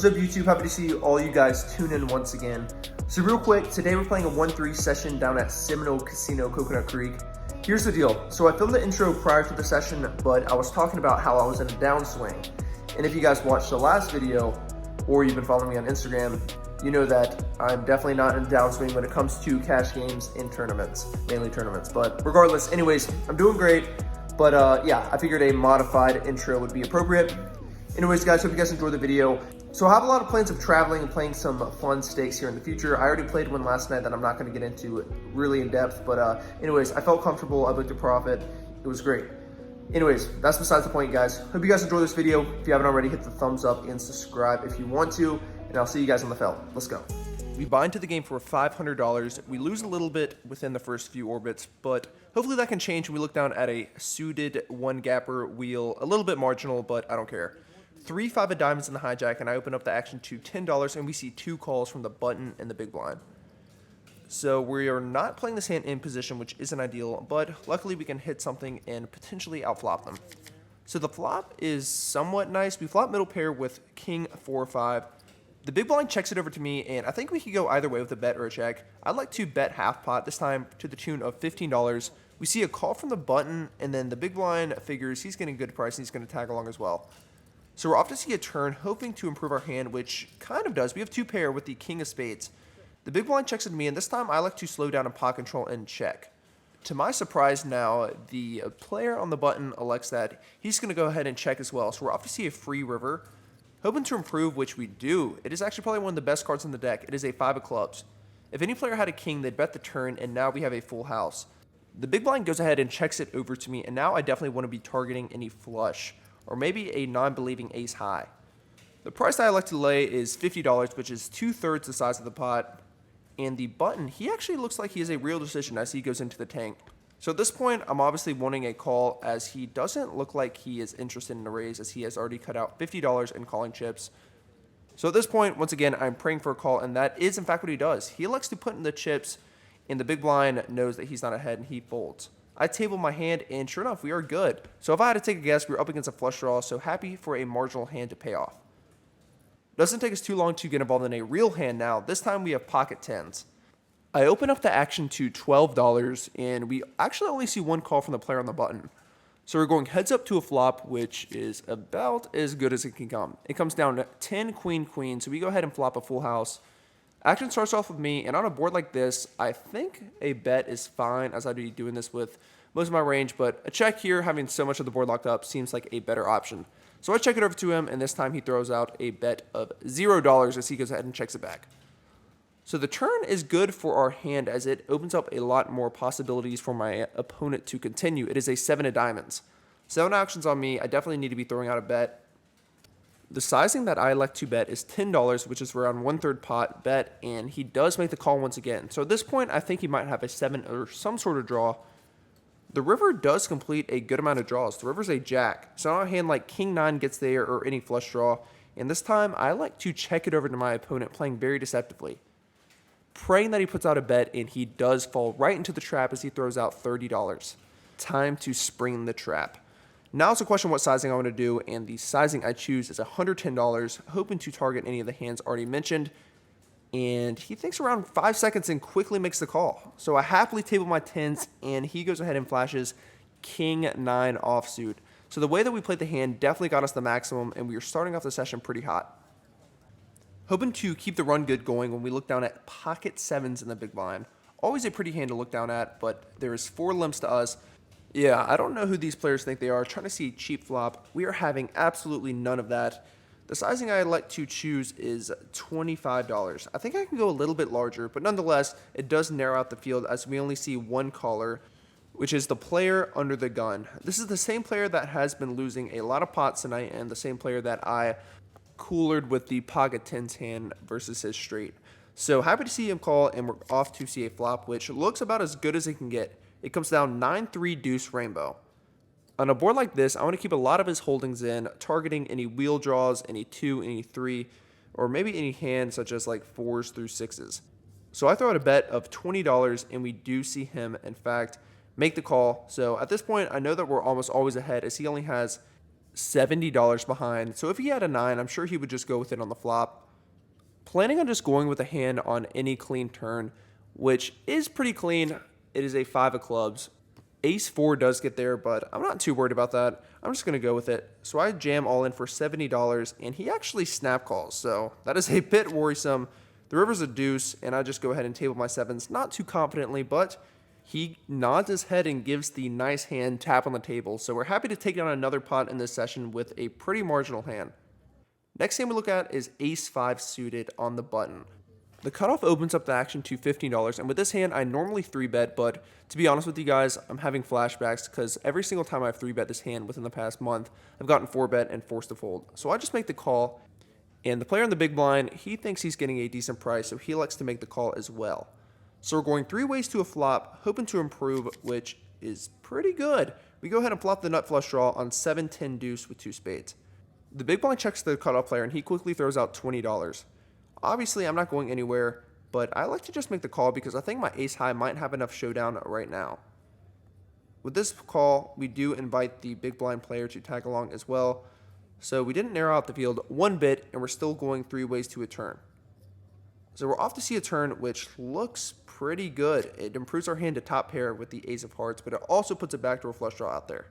What's up, YouTube? Happy to see all you guys tune in once again. So real quick, today we're playing a 1-3 session down at Seminole Casino Coconut Creek. Here's the deal. So I filmed the intro prior to the session, but I was talking about how I was in a downswing. And if you guys watched the last video, or you've been following me on Instagram, you know that I'm definitely not in a downswing when it comes to cash games in tournaments, mainly tournaments. But regardless, anyways, I'm doing great. But yeah, I figured a modified intro would be appropriate. Anyways, guys, hope you guys enjoyed the video. So I have a lot of plans of traveling and playing some fun stakes here in the future. I already played one last night that I'm not going to get into really in depth, but anyways, I felt comfortable. I booked a profit. It was great. Anyways, that's besides the point, guys. Hope you guys enjoyed this video. If you haven't already, hit the thumbs up and subscribe if you want to, and I'll see you guys on the felt. Let's go. We buy into the game for $500. We lose a little bit within the first few orbits, but hopefully that can change when we look down at a suited one-gapper wheel. A little bit marginal, but I don't care. 3-5 of diamonds in the hijack, and I open up the action to $10, and we see 2 calls from the button and the big blind. So we are not playing this hand in position, which isn't ideal, but luckily we can hit something and potentially outflop them. So the flop is somewhat nice. We flop middle pair with king 4-5. The big blind checks it over to me, and I think we could go either way with a bet or a check. I'd like to bet half pot, this time to the tune of $15. We see a call from the button, and then the big blind figures he's getting a good price, and he's going to tag along as well. So we're off to see a turn, hoping to improve our hand, which kind of does. We have 2 pair with the king of spades. The big blind checks at me, and this time I like to slow down and pot control and check. To my surprise now, the player on the button elects that he's going to go ahead and check as well. So we're off to see a free river, hoping to improve, which we do. It is actually probably one of the best cards in the deck. It is a 5 of clubs. If any player had a king, they'd bet the turn, and now we have a full house. The big blind goes ahead and checks it over to me, and now I definitely want to be targeting any flush, or maybe a non-believing ace high. The price I like to lay is $50, which is 2/3 the size of the pot. And the button, he actually looks like he has a real decision as he goes into the tank. So at this point, I'm obviously wanting a call, as he doesn't look like he is interested in a raise, as he has already cut out $50 in calling chips. So at this point, once again, I'm praying for a call, and that is in fact what he does. He elects to put in the chips, and the big blind knows that he's not ahead, and he folds. I table my hand, and sure enough, we are good. So if I had to take a guess, we're up against a flush draw, so happy for a marginal hand to pay off. Doesn't take us too long to get involved in a real hand now. This time we have pocket tens. I open up the action to $12, and we actually only see 1 call from the player on the button. So we're going heads up to a flop, which is about as good as it can come. It comes down to 10 queen queen, so we go ahead and flop a full house. Action starts off with me, and on a board like this, I think a bet is fine, as I'd be doing this with most of my range, but a check here, having so much of the board locked up, seems like a better option. So I check it over to him, and this time he throws out a bet of $0 as he goes ahead and checks it back. So the turn is good for our hand, as it opens up a lot more possibilities for my opponent to continue. It is a 7 of diamonds. 7 actions on me. I definitely need to be throwing out a bet. The sizing that I like to bet is $10, which is around 1/3 pot bet, and he does make the call once again. So at this point, I think he might have a 7 or some sort of draw. The river does complete a good amount of draws. The river's a jack, so on a hand like king 9 gets there, or any flush draw, and this time I like to check it over to my opponent, playing very deceptively, praying that he puts out a bet, and he does fall right into the trap as he throws out $30. Time to spring the trap. Now it's a question what sizing I want to do, and the sizing I choose is $110, hoping to target any of the hands already mentioned. And he thinks around 5 seconds and quickly makes the call. So I happily table my 10s, and he goes ahead and flashes king 9 offsuit. So the way that we played the hand definitely got us the maximum, and we are starting off the session pretty hot. Hoping to keep the run good going when we look down at pocket 7s in the big blind. Always a pretty hand to look down at, but there is 4 limps to us. Yeah, I don't know who these players think they are, trying to see a cheap flop. We are having absolutely none of that. The sizing I like to choose is $25. I think I can go a little bit larger, but nonetheless, it does narrow out the field, as we only see 1 caller, which is the player under the gun. This is the same player that has been losing a lot of pots tonight, and the same player that I coolered with the pocket 10s hand versus his straight. So happy to see him call, and we're off to see a flop, which looks about as good as it can get. It comes down 9-3 deuce rainbow. On a board like this, I want to keep a lot of his holdings in, targeting any wheel draws, any 2, any 3, or maybe any hands such as like 4s through 6s. So I throw out a bet of $20, and we do see him, in fact, make the call. So at this point, I know that we're almost always ahead, as he only has $70 behind. So if he had a 9, I'm sure he would just go with it on the flop. Planning on just going with a hand on any clean turn, which is pretty clean. It is a 5 of clubs. Ace 4 does get there, but I'm not too worried about that. I'm just going to go with it. So I jam all in for $70, and he actually snap calls. So that is a bit worrisome. The river's a deuce, and I just go ahead and table my 7s. Not too confidently, but he nods his head and gives the nice hand tap on the table. So we're happy to take down another pot in this session with a pretty marginal hand. Next hand we look at is Ace 5 suited on the button. The cutoff opens up the action to $15, and with this hand, I normally 3-bet, but to be honest with you guys, I'm having flashbacks because every single time I've 3-bet this hand within the past month, I've gotten 4-bet and forced to fold. So I just make the call, and the player in the big blind, he thinks he's getting a decent price, so he likes to make the call as well. So we're going 3 ways to a flop, hoping to improve, which is pretty good. We go ahead and flop the nut flush draw on 7-10 deuce with 2 spades. The big blind checks the cutoff player, and he quickly throws out $20. Obviously, I'm not going anywhere, but I like to just make the call because I think my ace high might have enough showdown right now. With this call, we do invite the big blind player to tag along as well. So we didn't narrow out the field one bit, and we're still going 3 ways to a turn. So we're off to see a turn, which looks pretty good. It improves our hand to top pair with the ace of hearts, but it also puts a backdoor flush draw out there.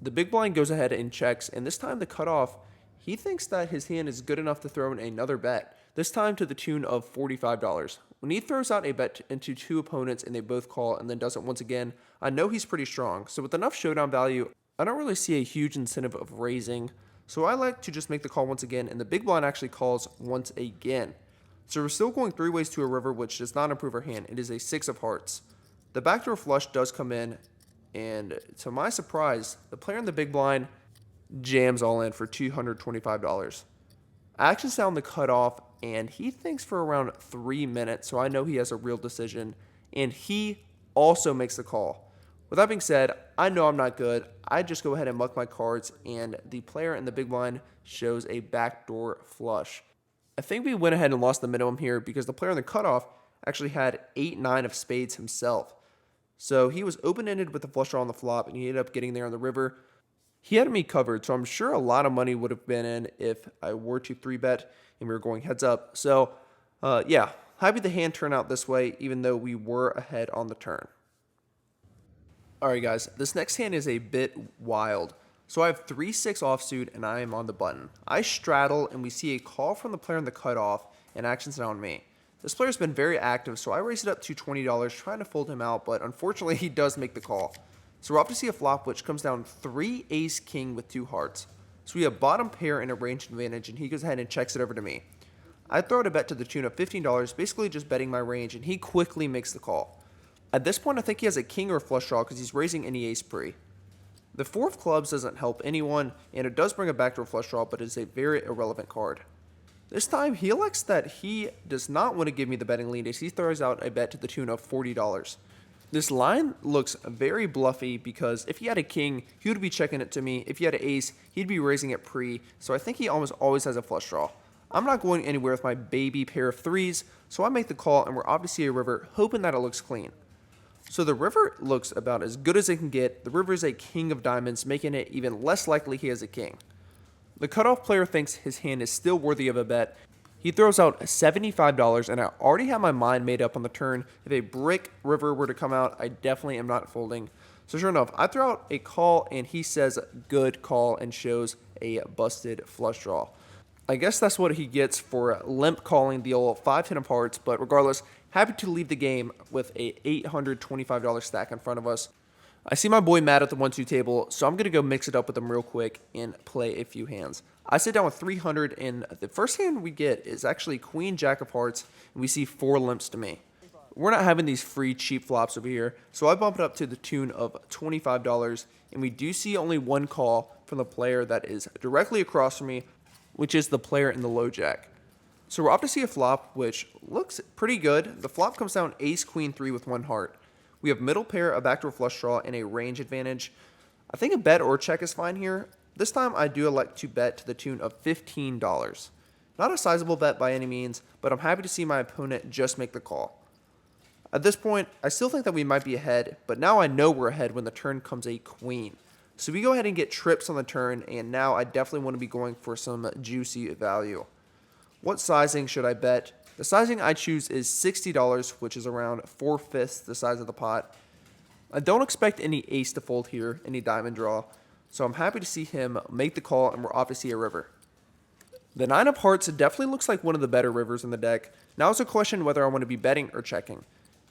The big blind goes ahead and checks, and this time the cutoff, he thinks that his hand is good enough to throw in another bet, this time to the tune of $45. When he throws out a bet into 2 opponents and they both call and then does it once again, I know he's pretty strong. So with enough showdown value, I don't really see a huge incentive of raising. So I like to just make the call once again, and the big blind actually calls once again. So we're still going 3 ways to a river, which does not improve our hand. It is a 6 of hearts. The backdoor flush does come in, and to my surprise, the player in the big blind jams all in for $225. Action's down the cutoff, and he thinks for around 3 minutes, so I know he has a real decision, and he also makes the call. With that being said, I know I'm not good. I just go ahead and muck my cards, and the player in the big blind shows a backdoor flush. I think we went ahead and lost the minimum here because the player in the cutoff actually had 8-9 of spades himself. So he was open-ended with the flush draw on the flop, and he ended up getting there on the river. He had me covered, so I'm sure a lot of money would have been in if I were to 3-bet and we were going heads up. So, yeah, happy the hand turned out this way, even though we were ahead on the turn. All right, guys, this next hand is a bit wild. So I have 3-6 offsuit, and I am on the button. I straddle, and we see a call from the player in the cutoff, and action's now on me. This player's been very active, so I raise it up to $20, trying to fold him out, but unfortunately, he does make the call. So we're off to see a flop, which comes down 3 ace-king with 2 hearts. So we have bottom pair and a range advantage, and he goes ahead and checks it over to me. I throw out a bet to the tune of $15, basically just betting my range, and he quickly makes the call. At this point, I think he has a king or a flush draw because he's raising any ace pre. The 4 of clubs doesn't help anyone, and it does bring a backdoor flush draw, but it's a very irrelevant card. This time, he elects that he does not want to give me the betting lead as he throws out a bet to the tune of $40. This line looks very bluffy because if he had a king, he would be checking it to me. If he had an ace, he'd be raising it pre, so I think he almost always has a flush draw. I'm not going anywhere with my baby pair of 3s, so I make the call, and we're obviously a river, hoping that it looks clean. So the river looks about as good as it can get. The river is a king of diamonds, making it even less likely he has a king. The cutoff player thinks his hand is still worthy of a bet. He throws out $75, and I already have my mind made up on the turn. If a brick river were to come out, I definitely am not folding. So sure enough, I throw out a call, and he says good call and shows a busted flush draw. I guess that's what he gets for limp calling the old 5-10 of hearts, but regardless, happy to leave the game with a $825 stack in front of us. I see my boy Matt at the 1-2 table, so I'm going to go mix it up with him real quick and play a few hands. I sit down with 300, and the first hand we get is actually Queen Jack of Hearts, and we see 4 limps to me. We're not having these free cheap flops over here, so I bump it up to the tune of $25, and we do see only one call from the player that is directly across from me, which is the player in the low jack. So we're off to see a flop, which looks pretty good. The flop comes down ace queen 3 with 1 heart. We have middle pair, a backdoor flush draw, and a range advantage. I think a bet or check is fine here. This time I do elect to bet to the tune of $15. Not a sizable bet by any means, but I'm happy to see my opponent just make the call. At this point, I still think that we might be ahead, but now I know we're ahead when the turn comes a queen. So we go ahead and get trips on the turn, and now I definitely want to be going for some juicy value. What sizing should I bet? The sizing I choose is $60, which is around 4/5 the size of the pot. I don't expect any ace to fold here, any diamond draw, so I'm happy to see him make the call, and we're off to see a river. The 9 of hearts definitely looks like one of the better rivers in the deck. Now it's a question whether I want to be betting or checking.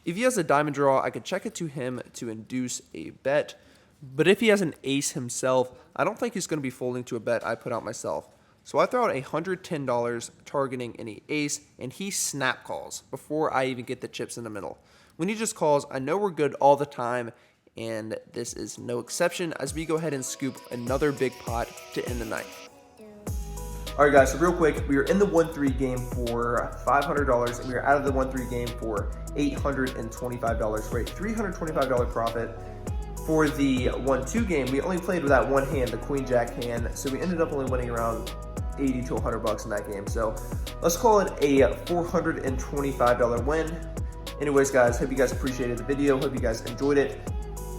If he has a diamond draw, I could check it to him to induce a bet, but if he has an ace himself, I don't think he's going to be folding to a bet I put out myself. So I throw out $110 targeting any ace, and he snap calls before I even get the chips in the middle. When he just calls, I know we're good all the time, and this is no exception as we go ahead and scoop another big pot to end the night. All right, guys, so real quick, we are in the 1-3 game for $500, and we are out of the 1-3 game for $825, right? $325 profit. For the 1-2 game, we only played with that one hand, the queen-jack hand, so we ended up only winning around $80 to $100 in that game. So let's call it a $425 win. Anyways, guys, hope you guys appreciated the video. Hope you guys enjoyed it.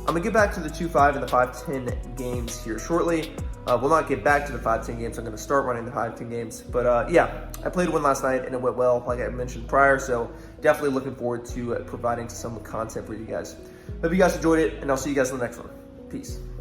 I'm going to get back to the 2-5 and the 5-10 games here shortly. We'll not get back to the 5-10 games. I'm going to start running the 5-10 games. But yeah, I played one last night and it went well, like I mentioned prior. So definitely looking forward to providing some content for you guys. Hope you guys enjoyed it, and I'll see you guys in the next one. Peace.